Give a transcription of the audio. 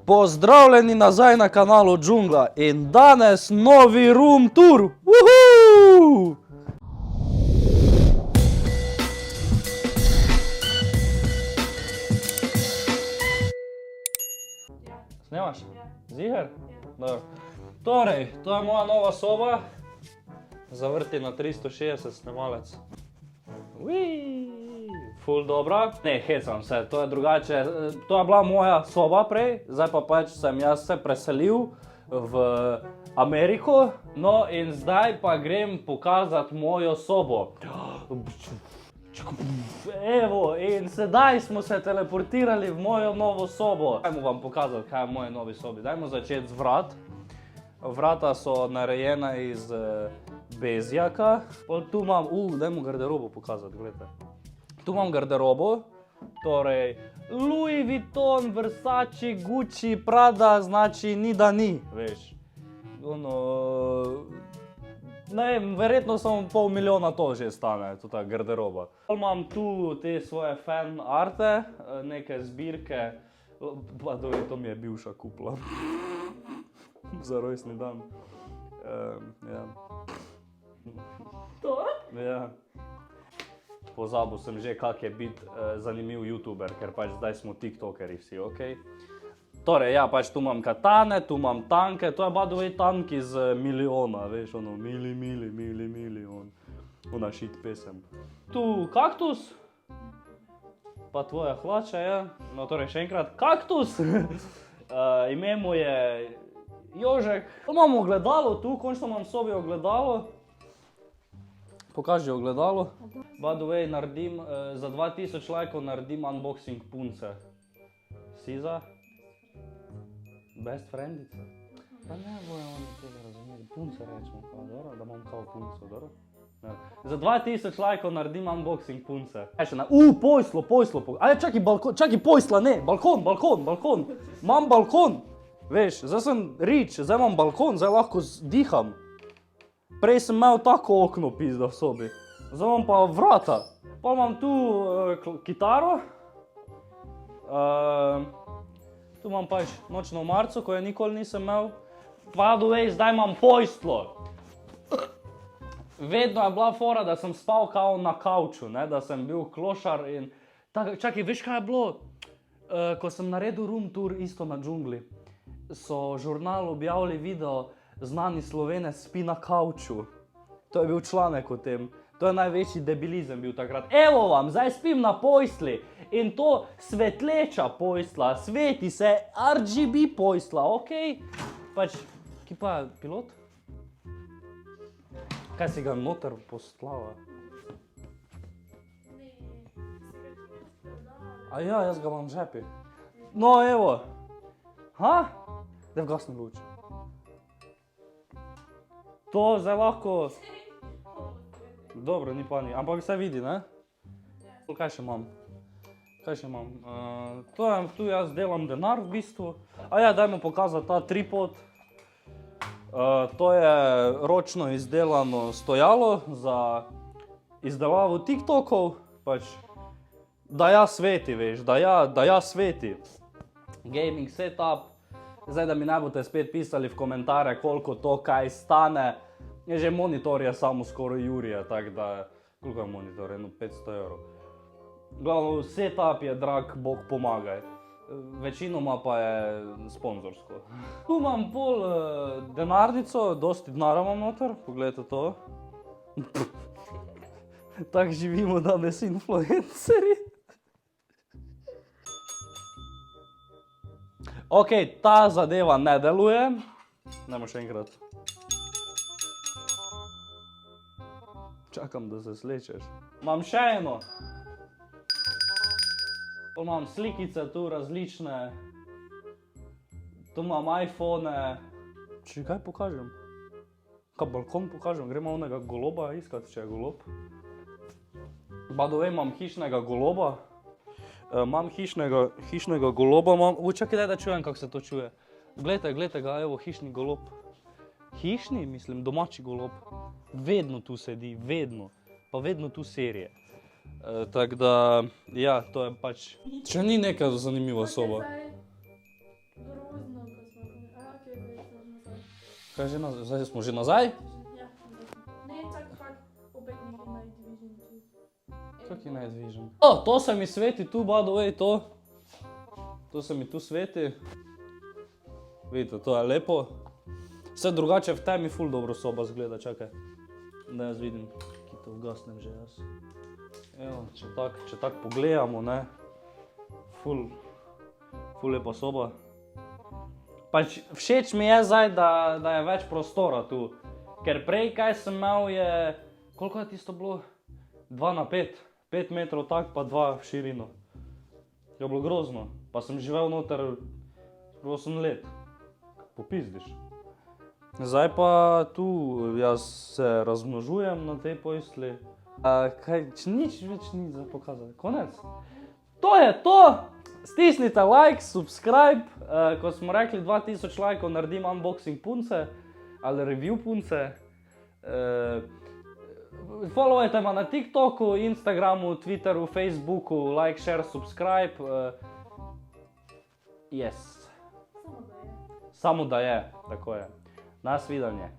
Pozdravljeni nazaj na kanalu Džungla in danes novi room tour. Uhu! Snemaš? Ziher? Dobro. Torej, to je moja nova soba. Zavrti na 360 snemalec. Ful dobro. Ne, hecam se, to je drugače. To je bila moja soba prej, zdaj pa pač sem jaz se preselil v Ameriko. No in zdaj pa grem pokazati mojo sobo. Evo, in sedaj smo se teleportirali v mojo novo sobo. Dajmo vam pokazati, kaj je v moji novi sobi. Dajmo začeti z vrat. Vrata so narejena iz bezjaka. Tu imam, dajmo garderobo pokazati, gledajte. Tu imam garderobo, torej Louis Vuitton, Versace, Gucci, Prada, znači ni da ni, veš. Ne vem, verjetno samo $500,000 to že stane, ta garderoba. Imam tu te svoje fan arte, neke zbirke, pa to mi je bivša kupila za rojstni dan. Ja. To? Ja. Pozabil sem že, kak je biti zanimiv youtuber, ker pač zdaj smo tiktokeri vsi, okej? Torej, ja, pač tu imam katane, tu imam tanke, to je by the way tank iz Miliona, veš, ono, mili, ona shit pesem. Tu kaktus, pa tvoja hlača, ja, no torej še enkrat, kaktus, ime mu je Jožek. Imam ogledalo tu, končno imam v sobi ogledalo. Pokaži ogledalo. By the way, naredim, za 2000 lajkov naredim unboxing punce. Si za? Best friendica? Pa ne bojo oni tega razumeli. Punce rečemo, kao, dobro, da imam kao punco, dobro? Za 2000 lajkov naredim unboxing punce. Pojslo. Ajde, čakaj, pojsla, ne, balkon. Imam balkon. Veš, zdaj sem rich, zdaj imam balkon, zdaj lahko diham. Prej sem imel tako okno pizda v sobi. Zdaj imam pa vrata. Pa imam tu kitaro. Tu imam pač nočno omarico, ko je nikoli nisem imel. By the way, zdaj imam pojstlo. Vedno je bila fora, da sem spal kao na kavču, ne, da sem bil klošar in... Čakaj, veš kaj je bilo? Ko sem naredil room tour isto na Džungli, so žurnal objavili video Znani Slovenec spi na kavču. To je bil članek o tem. To je največji debilizem bil takrat. Evo vam, zdaj spim na pojstli. In to svetleča pojstla, sveti se, RGB pojstla, okej? Pač, ki pa je pilot? Kaj si ga noter poslala? A ja, jaz ga imam v žepi. No, evo. Ha? Daj vgasni luč. To zdaj lahko... Dobro, ni pani, ampak vse vidi, ne? Kaj še imam? Tu jaz delam denar v bistvu. A ja, dajmo pokazati ta tripod. To je ročno izdelano stojalo za izdelavo tiktokov. Pač, da ja sveti, veš, da ja sveti. Gaming setup. Zdaj, da mi ne boste spet pisali v komentare, koliko to kaj stane. Je že monitor je samo skoraj jurija, tako da... Koliko je monitor? 500 €. Glavno, setup je drag, bog pomagaj. Večinoma pa je sponzorsko. Tu imam pol denarnico, dosti denara imam noter, pogledajte to. Tako živimo danes influencerji. Okej, ta zadeva ne deluje. Dajmo še enkrat. Čakam, da se slečeš. Imam še eno. Imam slikice tu različne. Tu imam iPhone. Če kaj pokažem? Kaj balkon pokažem? Gremo onega goloba iskati, če je golob. By the way, imam hišnega goloba. Imam hišnega goloba. Čakaj, da čujem, kako se to čuje. Glejte ga, evo, hišni golob. Hišni, mislim, domači golob. Vedno tu sedi, vedno. Pa vedno tu serije. Tako da, ja, to je pač... Če ni neka zanimiva soba. Kaj že zdaj smo že nazaj? Ja, ne, tak fakt, opet neki Night Vision. Kak je Night Vision? O, to se mi sveti tu, by the way, to. To se mi tu sveti. Vidite, to je lepo. Vse drugače v temi ful dobro soba zgleda, čakaj. Da jaz vidim, ki to ugasnem že jaz. Evo, če tak pogledamo, ne. Ful lepa soba. Pač všeč mi je zdaj, da je več prostora tu. Ker prej, kaj sem imel, je... Koliko je tisto bilo? 2x5. 5 metrov tak, pa 2 v širino. Je bilo grozno. Pa sem živel noter 8 let. Popizdiš. Zdaj pa tu jaz se razmnožujem na tej postelji. Nič več ni za pokazati. Konec. To je to! Stisnite like, subscribe. Ko smo rekli 2000 lajkov, naredim unboxing punce. Ali review punce. Followajte me na TikToku, Instagramu, Twitteru, Facebooku. Like, share, subscribe. Yes. Samo da je, tako je. Nasvidenje.